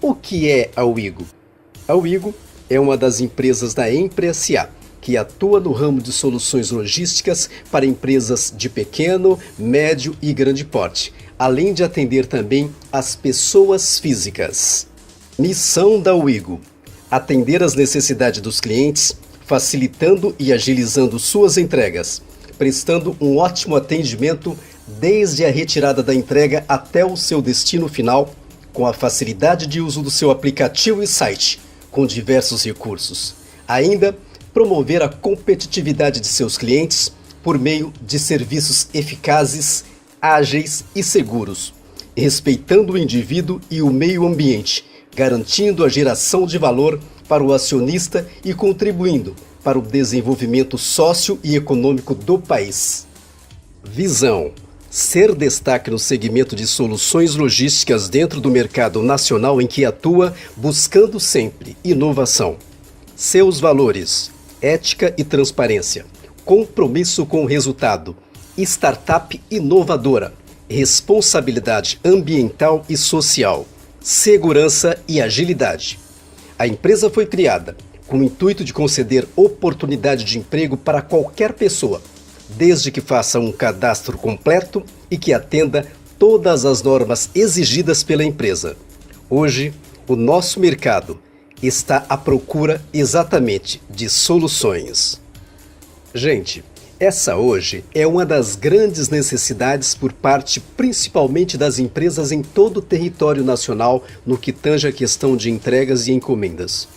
O que é a Wigo? A Wigo é uma das empresas da Empre S.A., que atua no ramo de soluções logísticas para empresas de pequeno, médio e grande porte, além de atender também as pessoas físicas. Missão da Wigo: atender às necessidades dos clientes, facilitando e agilizando suas entregas, prestando um ótimo atendimento desde a retirada da entrega até o seu destino final, com a facilidade de uso do seu aplicativo e site, com diversos recursos. Ainda, promover a competitividade de seus clientes por meio de serviços eficazes, ágeis e seguros, respeitando o indivíduo e o meio ambiente, garantindo a geração de valor para o acionista e contribuindo para o desenvolvimento sócio e econômico do país. Visão: ser destaque no segmento de soluções logísticas dentro do mercado nacional em que atua, buscando sempre inovação. Seus valores: ética e transparência, compromisso com o resultado, startup inovadora, responsabilidade ambiental e social, segurança e agilidade. A empresa foi criada com o intuito de conceder oportunidade de emprego para qualquer pessoa, desde que faça um cadastro completo e que atenda todas as normas exigidas pela empresa. Hoje, o nosso mercado está à procura exatamente de soluções. Gente, essa hoje é uma das grandes necessidades por parte principalmente das empresas em todo o território nacional no que tange a questão de entregas e encomendas.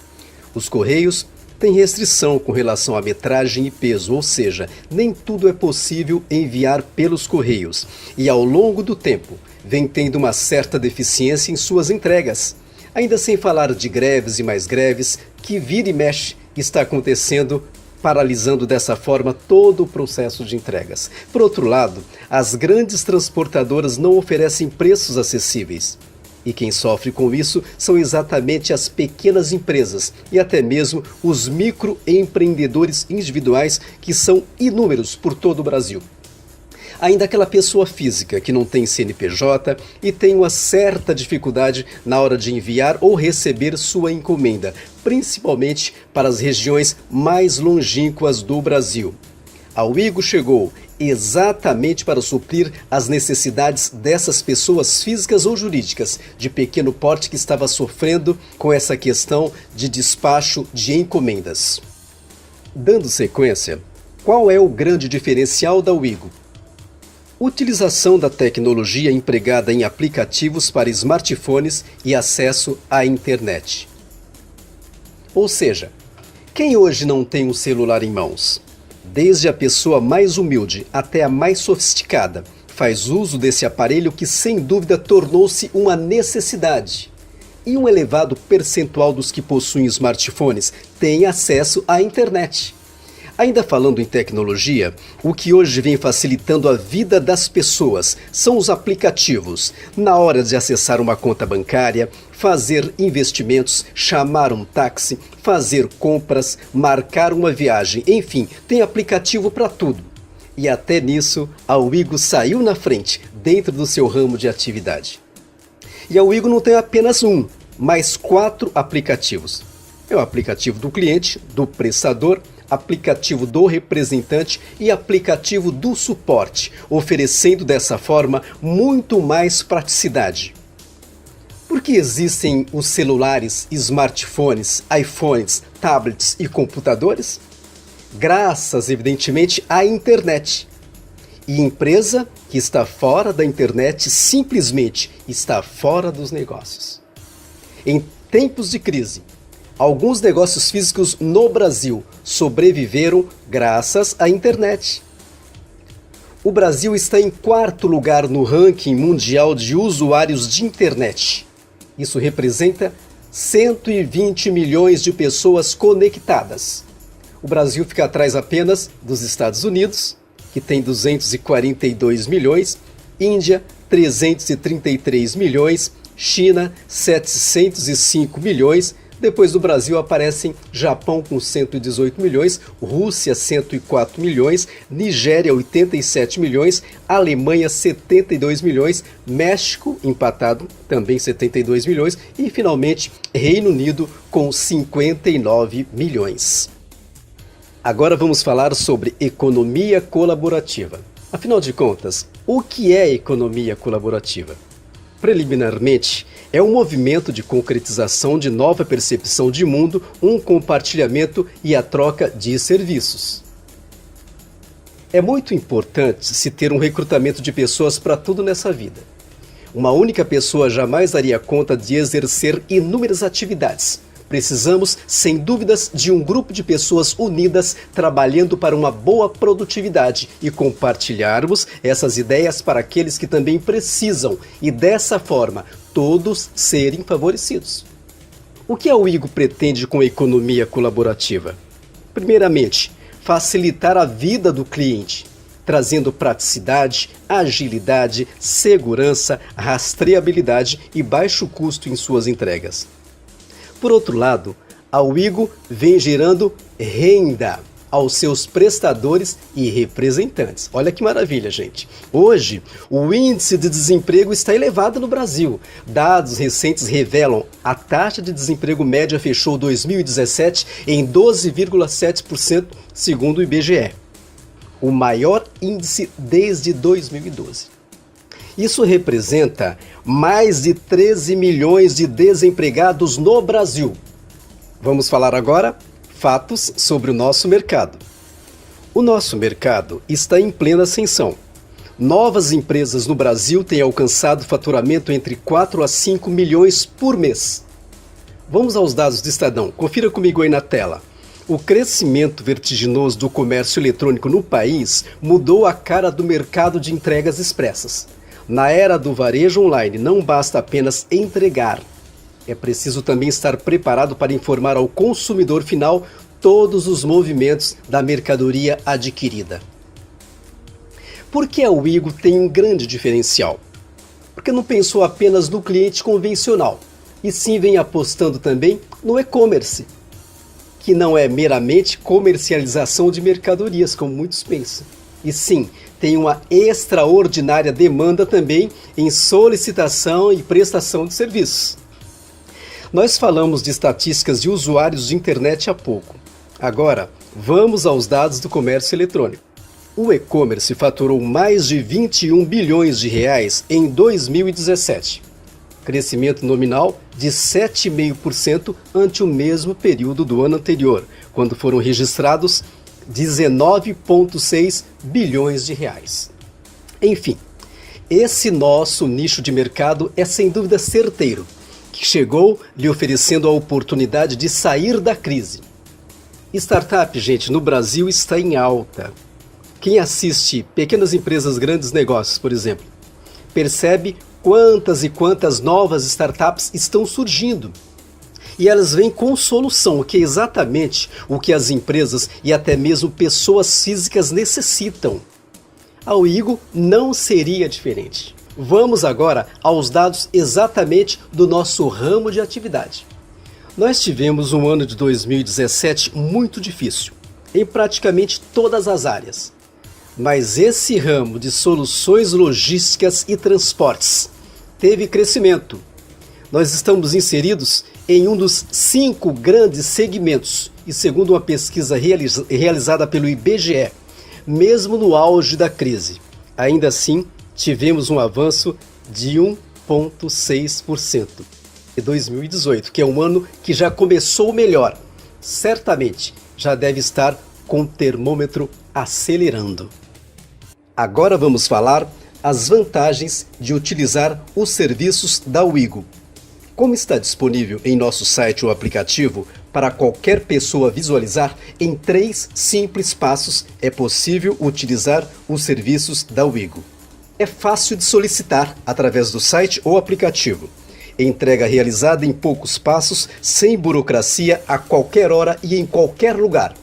Os Correios têm restrição com relação à metragem e peso, ou seja, nem tudo é possível enviar pelos Correios e ao longo do tempo vem tendo uma certa deficiência em suas entregas. Ainda sem falar de greves e mais greves que vira e mexe está acontecendo, paralisando dessa forma todo o processo de entregas. Por outro lado, as grandes transportadoras não oferecem preços acessíveis. E quem sofre com isso são exatamente as pequenas empresas e até mesmo os microempreendedores individuais, que são inúmeros por todo o Brasil. Ainda aquela pessoa física que não tem CNPJ e tem uma certa dificuldade na hora de enviar ou receber sua encomenda, principalmente para as regiões mais longínquas do Brasil. A Wigo chegou exatamente para suprir as necessidades dessas pessoas físicas ou jurídicas de pequeno porte que estava sofrendo com essa questão de despacho de encomendas. Dando sequência, qual é o grande diferencial da Wigo? Utilização da tecnologia empregada em aplicativos para smartphones e acesso à internet. Ou seja, quem hoje não tem um celular em mãos? Desde a pessoa mais humilde até a mais sofisticada, faz uso desse aparelho que sem dúvida tornou-se uma necessidade. E um elevado percentual dos que possuem smartphones tem acesso à internet. Ainda falando em tecnologia, o que hoje vem facilitando a vida das pessoas são os aplicativos. Na hora de acessar uma conta bancária, fazer investimentos, chamar um táxi, fazer compras, marcar uma viagem, enfim, tem aplicativo para tudo. E até nisso, a Wigo saiu na frente, dentro do seu ramo de atividade. E a Wigo não tem apenas um, mas 4 aplicativos. É o aplicativo do cliente, do prestador, aplicativo do representante e aplicativo do suporte, oferecendo dessa forma muito mais praticidade. Por que existem os celulares, smartphones, iPhones, tablets e computadores? Graças, evidentemente, à internet. E empresa que está fora da internet simplesmente está fora dos negócios. Em tempos de crise, alguns negócios físicos no Brasil sobreviveram graças à internet. O Brasil está em 4º lugar no ranking mundial de usuários de internet. Isso representa 120 milhões de pessoas conectadas. O Brasil fica atrás apenas dos Estados Unidos, que tem 242 milhões, Índia, 333 milhões, China, 705 milhões, Depois do Brasil aparecem Japão com 118 milhões, Rússia 104 milhões, Nigéria 87 milhões, Alemanha 72 milhões, México empatado também 72 milhões e finalmente Reino Unido com 59 milhões. Agora vamos falar sobre economia colaborativa. Afinal de contas, o que é economia colaborativa? Preliminarmente, é um movimento de concretização de nova percepção de mundo, um compartilhamento e a troca de serviços. É muito importante se ter um recrutamento de pessoas para tudo nessa vida. Uma única pessoa jamais daria conta de exercer inúmeras atividades. Precisamos, sem dúvidas, de um grupo de pessoas unidas trabalhando para uma boa produtividade e compartilharmos essas ideias para aqueles que também precisam e, dessa forma, todos serem favorecidos. O que a Wigo pretende com a economia colaborativa? Primeiramente, facilitar a vida do cliente, trazendo praticidade, agilidade, segurança, rastreabilidade e baixo custo em suas entregas. Por outro lado, a Wigo vem gerando renda aos seus prestadores e representantes. Olha que maravilha, gente. Hoje, o índice de desemprego está elevado no Brasil. Dados recentes revelam a taxa de desemprego média fechou 2017 em 12,7%, segundo o IBGE. O maior índice desde 2012. Isso representa mais de 13 milhões de desempregados no Brasil. Vamos falar agora fatos sobre o nosso mercado. O nosso mercado está em plena ascensão. Novas empresas no Brasil têm alcançado faturamento entre 4 a 5 milhões por mês. Vamos aos dados do Estadão. Confira comigo aí na tela. O crescimento vertiginoso do comércio eletrônico no país mudou a cara do mercado de entregas expressas. Na era do varejo online, não basta apenas entregar. É preciso também estar preparado para informar ao consumidor final todos os movimentos da mercadoria adquirida. Por que a Wigo tem um grande diferencial? Porque não pensou apenas no cliente convencional, e sim vem apostando também no e-commerce, que não é meramente comercialização de mercadorias, como muitos pensam. E sim, tem uma extraordinária demanda também em solicitação e prestação de serviços. Nós falamos de estatísticas de usuários de internet há pouco. Agora, vamos aos dados do comércio eletrônico. O e-commerce faturou mais de 21 bilhões de reais em 2017. Crescimento nominal de 7,5% ante o mesmo período do ano anterior, quando foram registrados 19,6 bilhões de reais. Enfim, esse nosso nicho de mercado é sem dúvida certeiro, que chegou lhe oferecendo a oportunidade de sair da crise. Startup, gente, no Brasil está em alta. Quem assiste Pequenas Empresas, Grandes Negócios, por exemplo, percebe quantas e quantas novas startups estão surgindo. E elas vêm com solução, que é exatamente o que as empresas e até mesmo pessoas físicas necessitam. A Wigo não seria diferente. Vamos agora aos dados exatamente do nosso ramo de atividade. Nós tivemos um ano de 2017 muito difícil, em praticamente todas as áreas. Mas esse ramo de soluções logísticas e transportes teve crescimento. Nós estamos inseridos em um dos 5 grandes segmentos e, segundo uma pesquisa realizada pelo IBGE, mesmo no auge da crise, ainda assim tivemos um avanço de 1,6% em 2018, que é um ano que já começou melhor. Certamente já deve estar com o termômetro acelerando. Agora vamos falar as vantagens de utilizar os serviços da Wigo. Como está disponível em nosso site ou aplicativo, para qualquer pessoa visualizar, em 3 simples passos é possível utilizar os serviços da Wigo. É fácil de solicitar através do site ou aplicativo. Entrega realizada em poucos passos, sem burocracia, a qualquer hora e em qualquer lugar.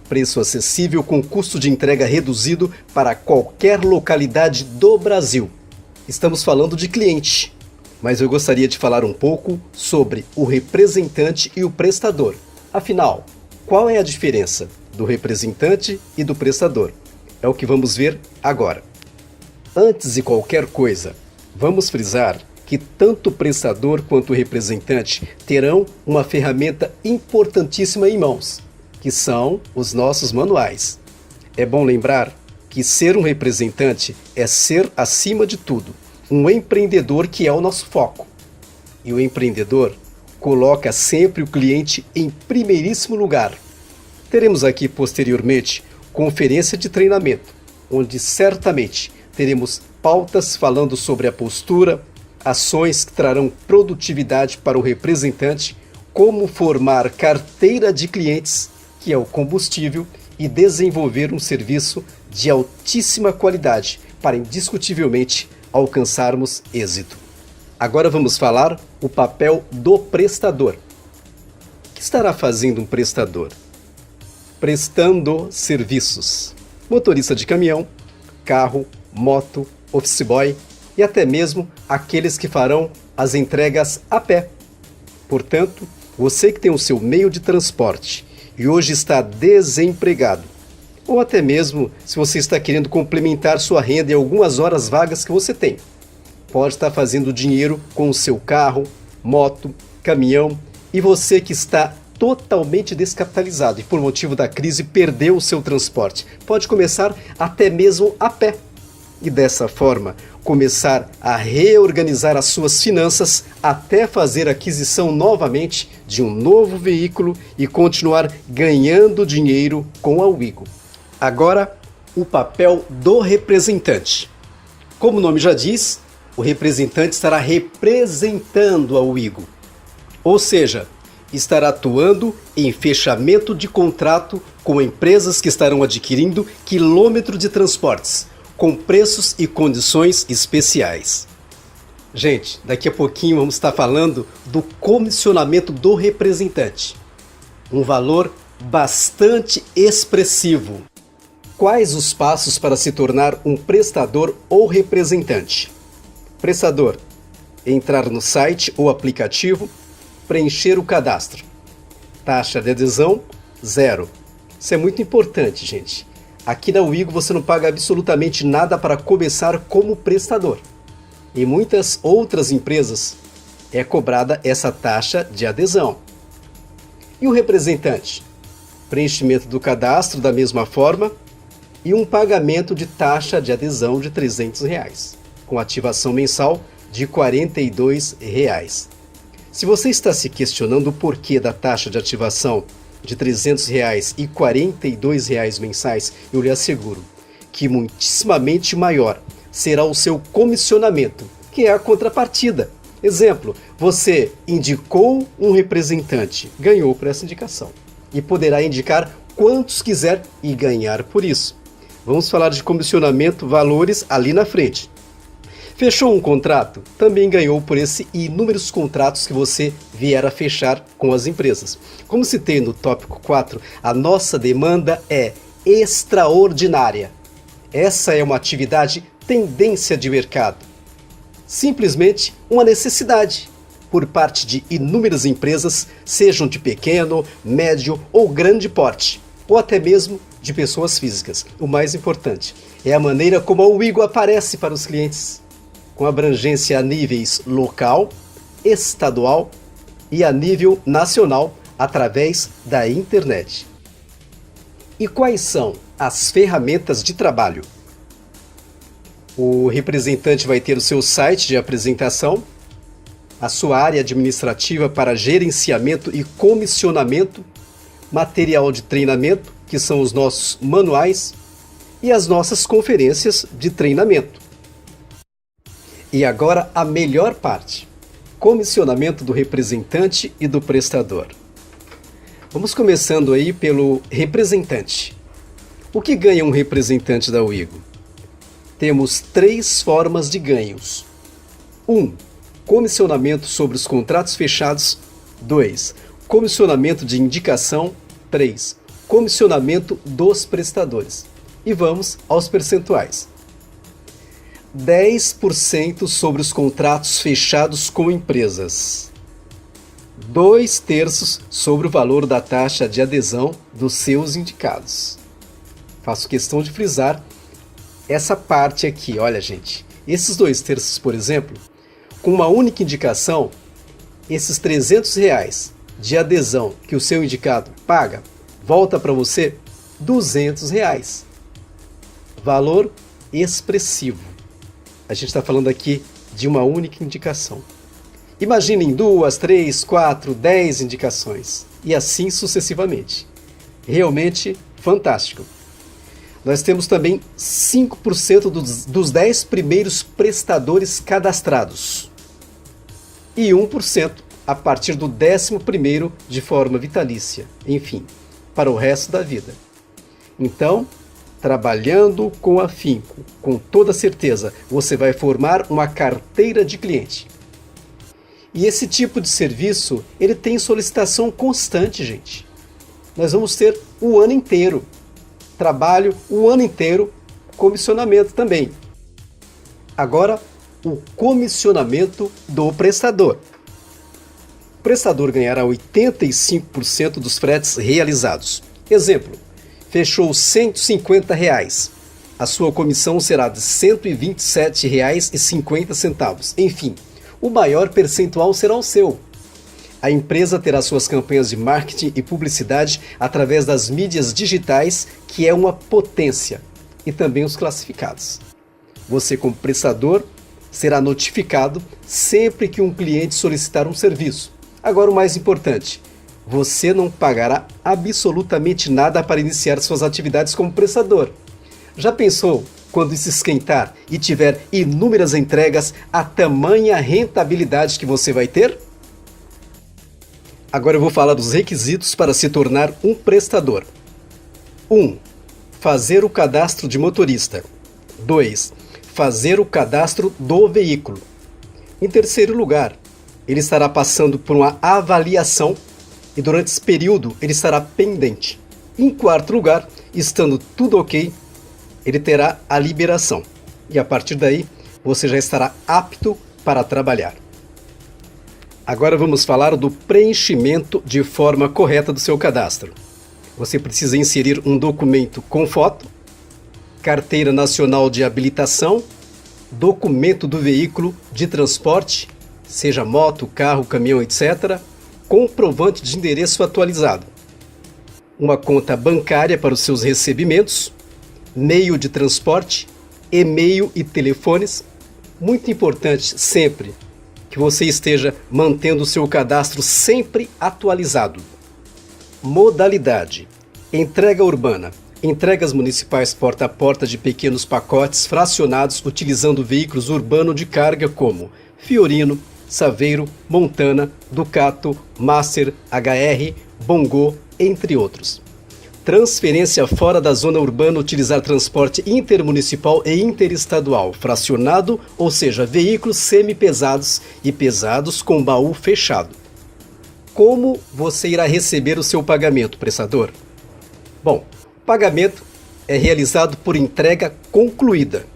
Preço acessível com custo de entrega reduzido para qualquer localidade do Brasil. Estamos falando de cliente. mas eu gostaria de falar um pouco sobre o representante e o prestador. Afinal, qual é a diferença do representante e do prestador? É o que vamos ver agora. Antes de qualquer coisa, vamos frisar que tanto o prestador quanto o representante terão uma ferramenta importantíssima em mãos, que são os nossos manuais. É bom lembrar que ser um representante é ser, acima de tudo, um empreendedor, que é o nosso foco. E o empreendedor coloca sempre o cliente em primeiríssimo lugar. Teremos aqui posteriormente conferência de treinamento, onde certamente teremos pautas falando sobre a postura, ações que trarão produtividade para o representante, como formar carteira de clientes, que é o combustível, e desenvolver um serviço de altíssima qualidade para indiscutivelmente alcançarmos êxito. Agora vamos falar o papel do prestador. O que estará fazendo um prestador? Prestando serviços. Motorista de caminhão, carro, moto, office boy e até mesmo aqueles que farão as entregas a pé. Portanto, você que tem o seu meio de transporte e hoje está desempregado, ou até mesmo se você está querendo complementar sua renda em algumas horas vagas que você tem, pode estar fazendo dinheiro com o seu carro, moto, caminhão, e você que está totalmente descapitalizado e por motivo da crise perdeu o seu transporte, pode começar até mesmo a pé. E dessa forma, começar a reorganizar as suas finanças até fazer a aquisição novamente de um novo veículo e continuar ganhando dinheiro com a Wigo. Agora, o papel do representante. Como o nome já diz, o representante estará representando a Wigo, ou seja, estará atuando em fechamento de contrato com empresas que estarão adquirindo quilômetro de transportes, com preços e condições especiais. Gente, daqui a pouquinho vamos estar falando do comissionamento do representante. Um valor bastante expressivo. Quais os passos para se tornar um prestador ou representante? Prestador: entrar no site ou aplicativo, preencher o cadastro. Taxa de adesão, 0. Isso é muito importante, gente. Aqui na Wigo você não paga absolutamente nada para começar como prestador. Em muitas outras empresas é cobrada essa taxa de adesão. E o representante? Preenchimento do cadastro da mesma forma e um pagamento de taxa de adesão de R$ 300, com ativação mensal de R$ 42. Se você está se questionando o porquê da taxa de ativação de R$ 300 e R$ 42 mensais, eu lhe asseguro que muitíssimamente maior será o seu comissionamento, que é a contrapartida. Exemplo, você indicou um representante, ganhou por essa indicação, e poderá indicar quantos quiser e ganhar por isso. Vamos falar de comissionamento, valores ali na frente. Fechou um contrato? Também ganhou por esse e inúmeros contratos que você vier a fechar com as empresas. Como citei no tópico 4, a nossa demanda é extraordinária. Essa é uma atividade tendência de mercado. Simplesmente uma necessidade por parte de inúmeras empresas, sejam de pequeno, médio ou grande porte, ou até mesmo de pessoas físicas. O mais importante é a maneira como a Wigo aparece para os clientes, com abrangência a níveis local, estadual e a nível nacional através da internet. E quais são as ferramentas de trabalho? O representante vai ter o seu site de apresentação, a sua área administrativa para gerenciamento e comissionamento, material de treinamento, que são os nossos manuais, e as nossas conferências de treinamento. E agora a melhor parte: comissionamento do representante e do prestador. Vamos começando aí pelo representante. O que ganha um representante da Wigo? Temos 3 formas de ganhos. 1. Comissionamento sobre os contratos fechados. 2. Comissionamento de indicação. 3. Comissionamento dos prestadores. E vamos aos percentuais. 10% sobre os contratos fechados com empresas. 2/3 sobre o valor da taxa de adesão dos seus indicados. Faço questão de frisar essa parte aqui. Olha, gente, esses 2/3, por exemplo, com uma única indicação, esses R$300 de adesão que o seu indicado paga, volta para você R$200. Valor expressivo. A gente está falando aqui de uma única indicação. Imaginem 2, 3, 4, 10 indicações e assim sucessivamente. Realmente fantástico. Nós temos também 5% dos 10 primeiros prestadores cadastrados e 1% a partir do 11º de forma vitalícia, enfim, para o resto da vida. Então, trabalhando com afinco, com toda certeza, você vai formar uma carteira de cliente. E esse tipo de serviço, ele tem solicitação constante, gente. Nós vamos ter o ano inteiro. Trabalho o ano inteiro, comissionamento também. Agora, o comissionamento do prestador. O prestador ganhará 85% dos fretes realizados. Exemplo, fechou R$150. A sua comissão será de R$127,50. Enfim, o maior percentual será o seu. A empresa terá suas campanhas de marketing e publicidade através das mídias digitais, que é uma potência, e também os classificados. Você, como prestador, será notificado sempre que um cliente solicitar um serviço. Agora, o mais importante, você não pagará absolutamente nada para iniciar suas atividades como prestador. Já pensou quando isso esquentar e tiver inúmeras entregas, a tamanha rentabilidade que você vai ter? Agora eu vou falar dos requisitos para se tornar um prestador. 1. Fazer o cadastro de motorista. 2. Fazer o cadastro do veículo. Em terceiro lugar, ele estará passando por uma avaliação e durante esse período ele estará pendente. Em quarto lugar, estando tudo ok, ele terá a liberação. E a partir daí, você já estará apto para trabalhar. Agora vamos falar do preenchimento de forma correta do seu cadastro. Você precisa inserir um documento com foto, carteira nacional de habilitação, documento do veículo de transporte, seja moto, carro, caminhão, etc., comprovante de endereço atualizado, uma conta bancária para os seus recebimentos, meio de transporte, e-mail e telefones. Muito importante sempre que você esteja mantendo o seu cadastro sempre atualizado. Modalidade: entrega urbana, entregas municipais porta a porta de pequenos pacotes fracionados utilizando veículos urbanos de carga como Fiorino, Saveiro, Montana, Ducato, Master, HR, Bongo, entre outros. Transferência fora da zona urbana, utilizar transporte intermunicipal e interestadual, fracionado, ou seja, veículos semi-pesados e pesados com baú fechado. Como você irá receber o seu pagamento, prestador? Bom, o pagamento é realizado por entrega concluída,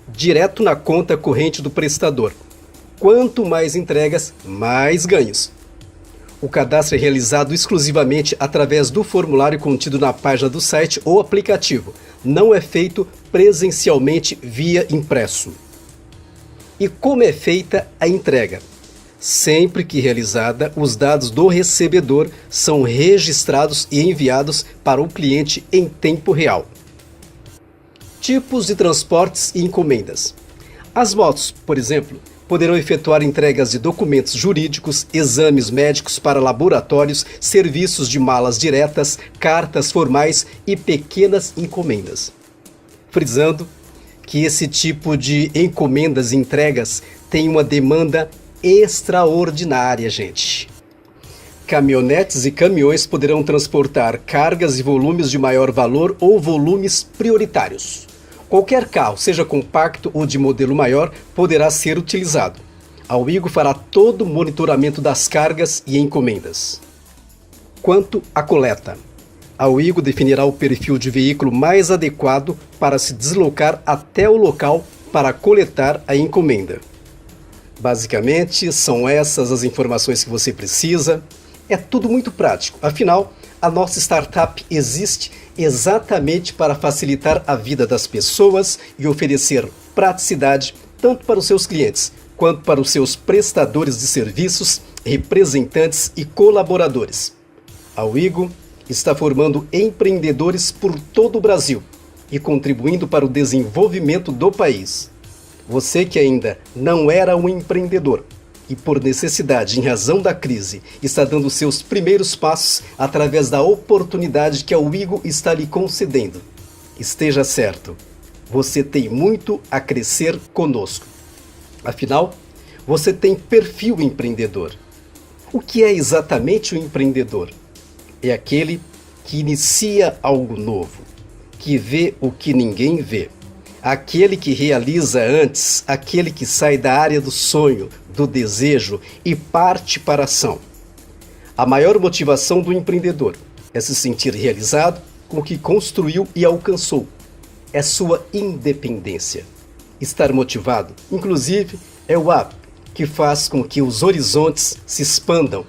direto na conta corrente do prestador. Quanto mais entregas, mais ganhos. O cadastro é realizado exclusivamente através do formulário contido na página do site ou aplicativo. Não é feito presencialmente via impresso. E como é feita a entrega? Sempre que realizada, os dados do recebedor são registrados e enviados para o cliente em tempo real. Tipos de transportes e encomendas. As motos, por exemplo, poderão efetuar entregas de documentos jurídicos, exames médicos para laboratórios, serviços de malas diretas, cartas formais e pequenas encomendas. Frisando que esse tipo de encomendas e entregas tem uma demanda extraordinária, gente. Caminhonetes e caminhões poderão transportar cargas e volumes de maior valor ou volumes prioritários. Qualquer carro, seja compacto ou de modelo maior, poderá ser utilizado. A Wigo fará todo o monitoramento das cargas e encomendas. Quanto à coleta, a Wigo definirá o perfil de veículo mais adequado para se deslocar até o local para coletar a encomenda. Basicamente, são essas as informações que você precisa. É tudo muito prático. Afinal, a nossa startup existe exatamente para facilitar a vida das pessoas e oferecer praticidade tanto para os seus clientes quanto para os seus prestadores de serviços, representantes e colaboradores. A Wigo está formando empreendedores por todo o Brasil e contribuindo para o desenvolvimento do país. Você que ainda não era um empreendedor e por necessidade, em razão da crise, está dando seus primeiros passos através da oportunidade que a Wigo está lhe concedendo. Esteja certo, você tem muito a crescer conosco. Afinal, você tem perfil empreendedor. O que é exatamente o empreendedor? É aquele que inicia algo novo, que vê o que ninguém vê. Aquele que realiza antes, aquele que sai da área do sonho, do desejo e parte para a ação. A maior motivação do empreendedor é se sentir realizado com o que construiu e alcançou. É sua independência. Estar motivado, inclusive, é o app que faz com que os horizontes se expandam.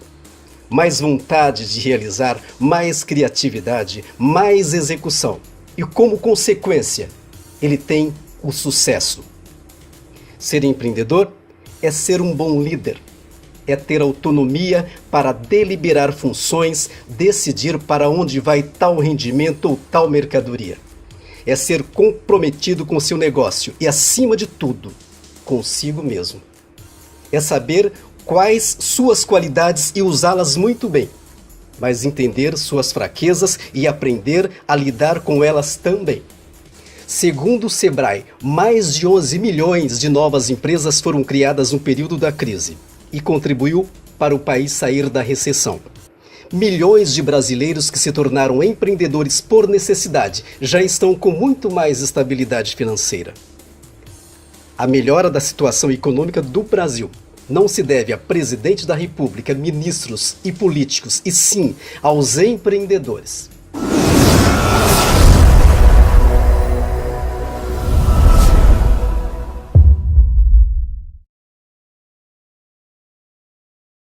Mais vontade de realizar, mais criatividade, mais execução. E como consequência, ele tem o sucesso. Ser empreendedor é ser um bom líder, é ter autonomia para deliberar funções, decidir para onde vai tal rendimento ou tal mercadoria. É ser comprometido com seu negócio e, acima de tudo, consigo mesmo. É saber quais suas qualidades e usá-las muito bem, mas entender suas fraquezas e aprender a lidar com elas também. Segundo o Sebrae, mais de 11 milhões de novas empresas foram criadas no período da crise e contribuiu para o país sair da recessão. Milhões de brasileiros que se tornaram empreendedores por necessidade já estão com muito mais estabilidade financeira. A melhora da situação econômica do Brasil não se deve a presidente da República, ministros e políticos, e sim aos empreendedores.